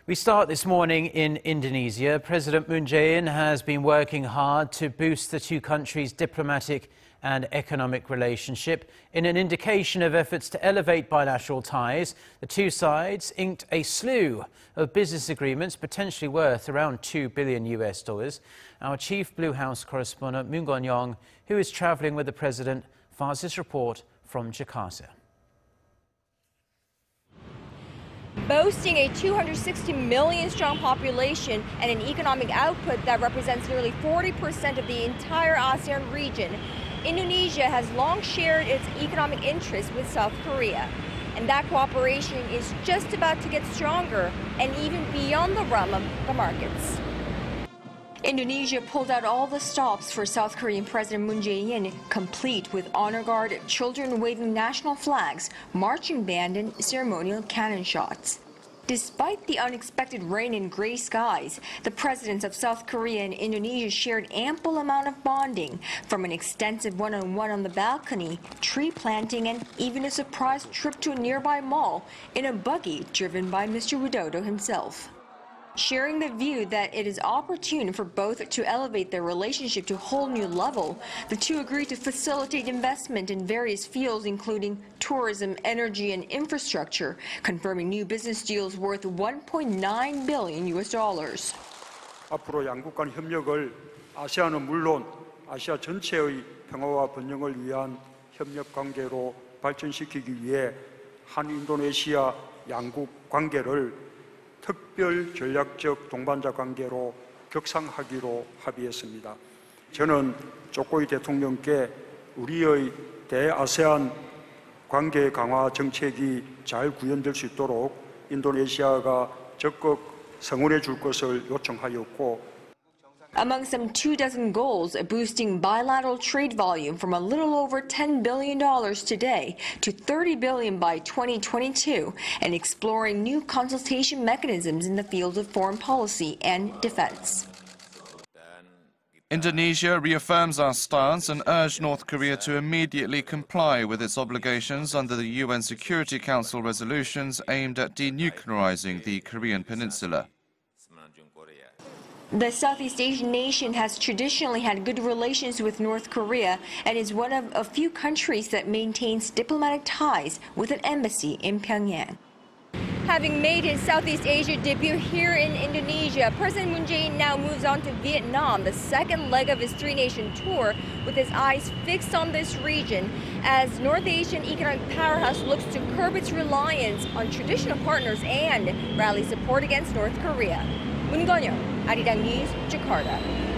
We start this morning in Indonesia. President Moon Jae-in has been working hard to boost the two countries' diplomatic and economic relationship. In an indication of efforts to elevate bilateral ties, the two sides inked a slew of business agreements potentially worth around $2 billion. Our chief Blue House correspondent, Moon Connyoung, who is traveling with the president, files this report from Jakarta. Boasting a 260 million strong population and an economic output that represents nearly 40% of the entire ASEAN region, Indonesia has long shared its economic interests with South Korea. And that cooperation is just about to get stronger and even beyond the realm of the markets. Indonesia pulled out all the stops for South Korean President Moon Jae-in, complete with honor guard, children waving national flags, marching band, and ceremonial cannon shots. Despite the unexpected rain and gray skies, the presidents of South Korea and Indonesia shared ample amount of bonding, from an extensive one-on-one on the balcony, tree planting, and even a surprise trip to a nearby mall in a buggy driven by Mr. Widodo himself. Sharing the view that it is opportune for both to elevate their relationship to a whole new level, the two agreed to facilitate investment in various fields including tourism, energy, and infrastructure, confirming new business deals worth $1.9 billion. 앞으로 양국 간 협력을 아세안은 물론 아시아 전체의 평화와 번영을 위한 협력 관계로 발전시키기 위해 한 인도네시아 양국 관계를 특별 전략적 동반자 관계로 격상하기로 합의했습니다. 저는 조코이 대통령께 우리의 대아세안 관계 강화 정책이 잘 구현될 수 있도록 인도네시아가 적극 성원해 줄 것을 요청하였고, Among some 24 goals, boosting bilateral trade volume from a little over $10 billion today to $30 billion by 2022, and exploring new consultation mechanisms in the fields of foreign policy and defense. Indonesia reaffirms our stance and urged North Korea to immediately comply with its obligations under the UN Security Council resolutions aimed at denuclearizing the Korean peninsula. The Southeast Asian nation has traditionally had good relations with North Korea and is one of a few countries that maintains diplomatic ties with an embassy in Pyongyang. Having made his Southeast Asia debut here in Indonesia, President Moon Jae-in now moves on to Vietnam, the second leg of his three-nation tour, with his eyes fixed on this region as North Asian economic powerhouse looks to curb its reliance on traditional partners and rally support against North Korea. Moon Connyoung, Arirang News, Jakarta.